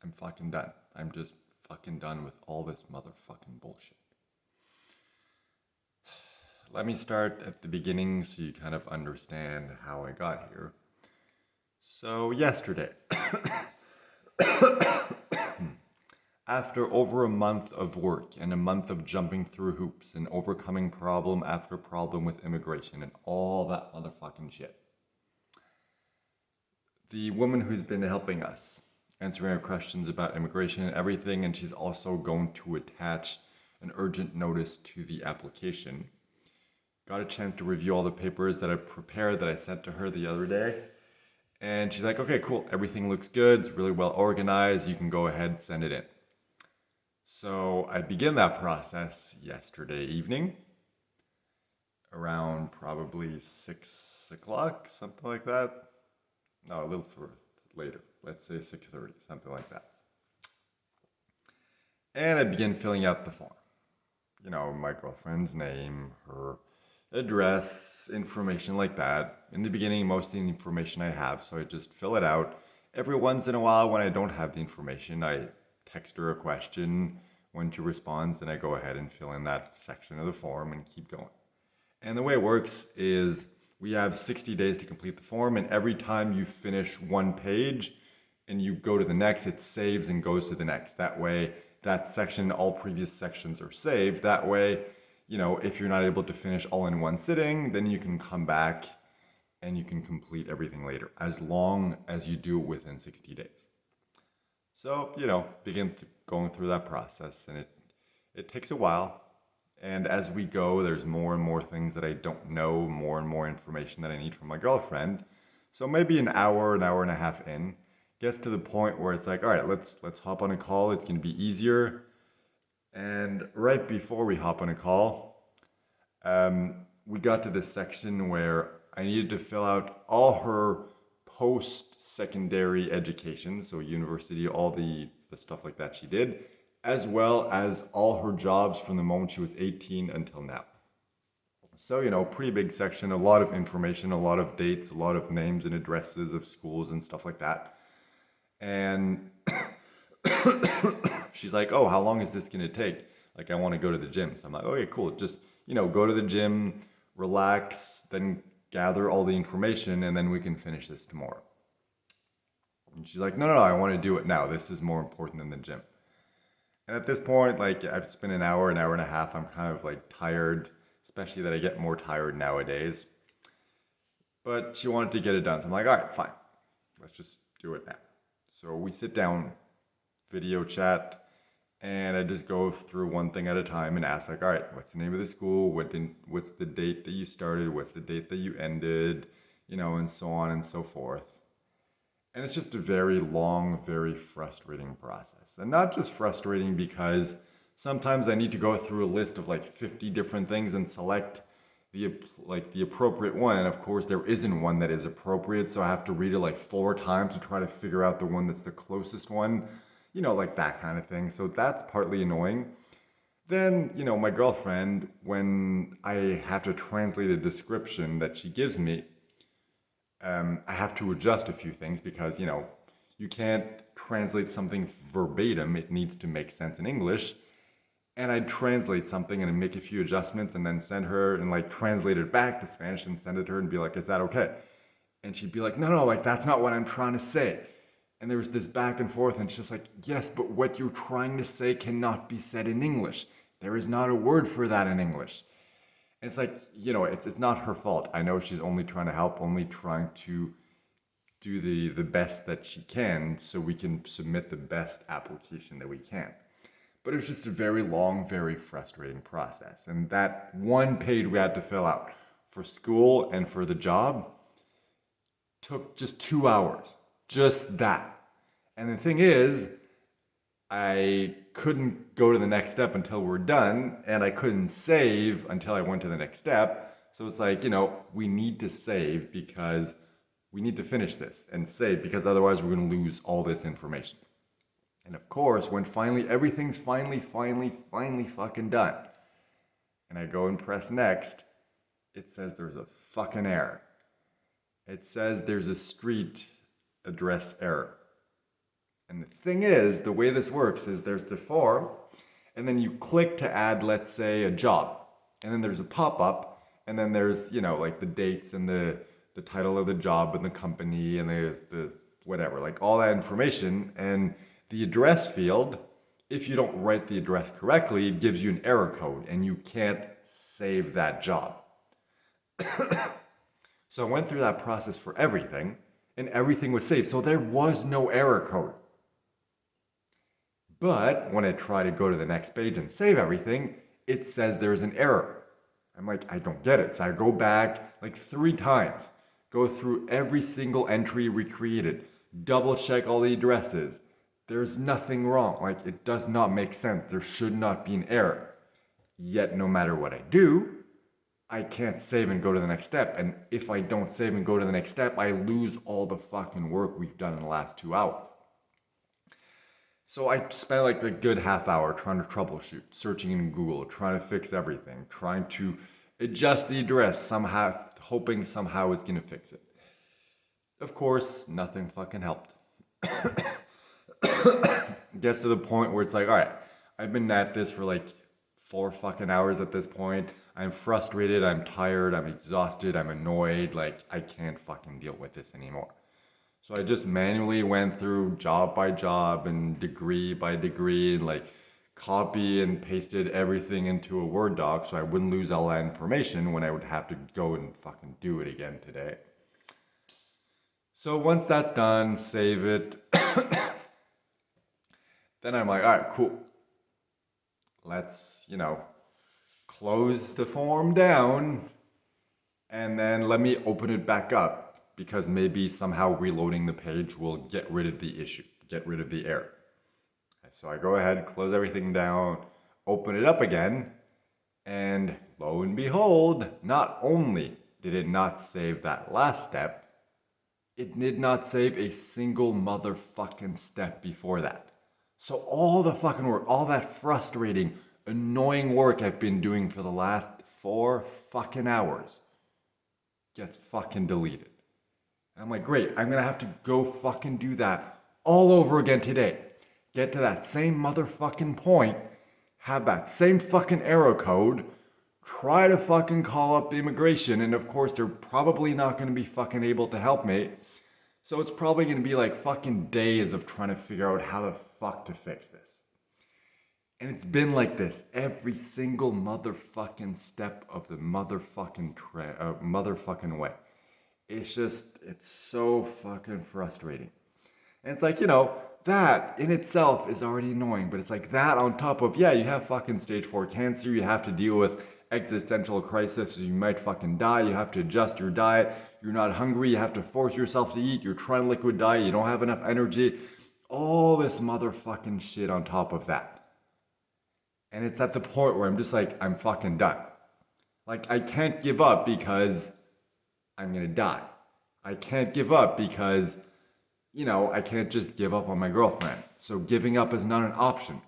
I'm fucking done. I'm just fucking done with all this motherfucking bullshit. Let me start at the beginning so you kind of understand how I got here. So, yesterday, after over a month of work and a month of jumping through hoops and overcoming problem after problem with immigration and all that motherfucking shit, the woman who's been helping us, answering our questions about immigration and everything, and she's also going to attach an urgent notice to the application, got a chance to review all the papers that I prepared that I sent to her the other day. And she's like, okay, cool. Everything looks good. It's really well organized. You can go ahead and send it in. So I began that process yesterday evening around probably 6 o'clock, something like that. No, a little later. Let's say 6:30, something like that. And I began filling out the form. You know, my girlfriend's name, her address, information like that. In the beginning, most of the information I have, so I just fill it out. Every once in a while, when I don't have the information, I text her a question. When she responds, then I go ahead and fill in that section of the form and keep going. And the way it works is we have 60 days to complete the form, and every time you finish one page and you go to the next, it saves and goes to the next. That way, that section, all previous sections are saved. That way, you know, if you're not able to finish all in one sitting, then you can come back and you can complete everything later, as long as you do it within 60 days. So, you know, begin going through that process, and it takes a while. And as we go, there's more and more things that I don't know, more and more information that I need from my girlfriend. So maybe an hour and a half in, gets to the point where it's like, all right, let's hop on a call. It's going to be easier. And right before we hop on a call, we got to this section where I needed to fill out all her post-secondary education, so university, all the stuff like that she did, as well as all her jobs from the moment she was 18 until now. So, you know, pretty big section, a lot of information, a lot of dates, a lot of names and addresses of schools and stuff like that. And she's like, oh, how long is this going to take? Like, I want to go to the gym. So I'm like, okay, cool. Just, you know, go to the gym, relax, then gather all the information, and then we can finish this tomorrow. And she's like, no, I want to do it now. This is more important than the gym. And at this point, like, I've spent an hour and a half. I'm kind of like tired, especially that I get more tired nowadays. But she wanted to get it done. So I'm like, all right, fine. Let's just do it now. So we sit down, video chat, and I just go through one thing at a time and ask, like, all right, what's the name of the school? What's the date that you started? What's the date that you ended? You know, and so on and so forth. And it's just a very long, very frustrating process. And not just frustrating because sometimes I need to go through a list of like 50 different things and select the appropriate one. And of course, there isn't one that is appropriate. So I have to read it like 4 times to try to figure out the one that's the closest one. You know, like that kind of thing. So that's partly annoying. Then, you know, my girlfriend, when I have to translate a description that she gives me, I have to adjust a few things because, you know, you can't translate something verbatim. It needs to make sense in English. And I'd translate something and make a few adjustments and then send her and like translate it back to Spanish and send it to her and be like, is that okay? And she'd be like, no, like that's not what I'm trying to say. And there was this back and forth, and it's just like, yes, but what you're trying to say cannot be said in English. There is not a word for that in English. And it's like, you know, it's not her fault. I know she's only trying to help, only trying to do the best that she can so we can submit the best application that we can. But it was just a very long, very frustrating process. And that one page we had to fill out for school and for the job took just 2 hours. Just that. And the thing is, I couldn't go to the next step until we're done, and I couldn't save until I went to the next step. So it's like, you know, we need to save because we need to finish this and save because otherwise we're going to lose all this information. And of course, when finally everything's finally fucking done, and I go and press next, it says there's a fucking error. It says there's a street address error. And the thing is, the way this works is there's the form, and then you click to add, let's say, a job. And then there's a pop-up, and then there's, like the dates and the title of the job and the company, and there's the whatever, like all that information. And the address field, if you don't write the address correctly, it gives you an error code, and you can't save that job. So I went through that process for everything, and everything was saved. So there was no error code. But when I try to go to the next page and save everything, it says there's an error. I'm like, I don't get it. So I go back like 3 times, go through every single entry recreated, double check all the addresses. There's nothing wrong. Like, it does not make sense. There should not be an error. Yet, no matter what I do, I can't save and go to the next step. And if I don't save and go to the next step, I lose all the fucking work we've done in the last 2 hours. So I spent like a good half hour trying to troubleshoot, searching in Google, trying to fix everything, trying to adjust the address somehow, hoping somehow it's gonna fix it. Of course, nothing fucking helped. Gets to the point where it's like, all right, I've been at this for like 4 fucking hours at this point. I'm frustrated, I'm tired, I'm exhausted, I'm annoyed, like I can't fucking deal with this anymore. So I just manually went through job by job and degree by degree and like copy and pasted everything into a Word doc so I wouldn't lose all that information when I would have to go and fucking do it again today. So once that's done, save it. Then I'm like, all right, cool. Let's, close the form down and then let me open it back up. Because maybe somehow reloading the page will get rid of the issue, get rid of the error. So I go ahead, close everything down, open it up again, and lo and behold, not only did it not save that last step, it did not save a single motherfucking step before that. So all the fucking work, all that frustrating, annoying work I've been doing for the last 4 fucking hours gets fucking deleted. And I'm like, great, I'm gonna have to go fucking do that all over again today. Get to that same motherfucking point, have that same fucking error code, try to fucking call up immigration, and of course they're probably not gonna be fucking able to help me. So it's probably gonna be like fucking days of trying to figure out how the fuck to fix this. And it's been like this every single motherfucking step of the motherfucking way. It's so fucking frustrating. And it's like, that in itself is already annoying, but it's like that on top of, yeah, you have fucking stage 4 cancer, you have to deal with existential crisis, so you might fucking die, you have to adjust your diet, you're not hungry, you have to force yourself to eat, you're trying to liquid diet, you don't have enough energy, all this motherfucking shit on top of that. And it's at the point where I'm just like, I'm fucking done. Like, I can't give up because I'm gonna die. I can't give up because, I can't just give up on my girlfriend. So giving up is not an option.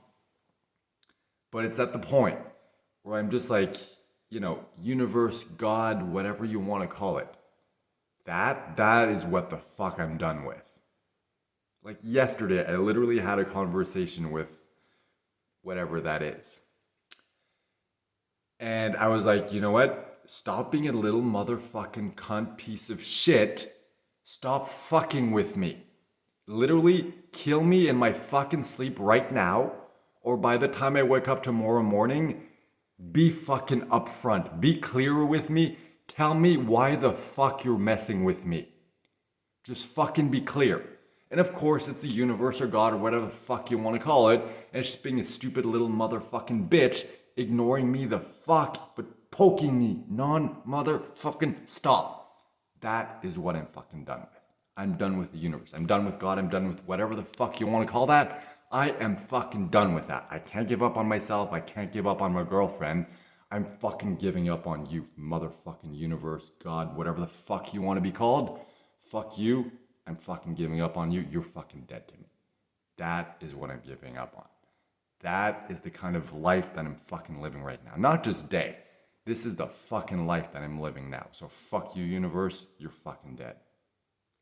But it's at the point where I'm just like, universe, God, whatever you want to call it. That is what the fuck I'm done with. Like yesterday, I literally had a conversation with whatever that is. And I was like, you know what? Stop being a little motherfucking cunt piece of shit. Stop fucking with me. Literally kill me in my fucking sleep right now. Or by the time I wake up tomorrow morning, be fucking upfront. Be clearer with me. Tell me why the fuck you're messing with me. Just fucking be clear. And of course, it's the universe or God or whatever the fuck you want to call it. And it's just being a stupid little motherfucking bitch, ignoring me the fuck, but poking me non-motherfucking stop. That is what I'm fucking done with. I'm done with the universe. I'm done with God. I'm done with whatever the fuck you want to call that. I am fucking done with that. I can't give up on myself. I can't give up on my girlfriend. I'm fucking giving up on you, motherfucking universe, God, whatever the fuck you want to be called. Fuck you. I'm fucking giving up on you. You're fucking dead to me. That is what I'm giving up on. That is the kind of life that I'm fucking living right now. Not just day. This is the fucking life that I'm living now. So fuck you, universe. You're fucking dead.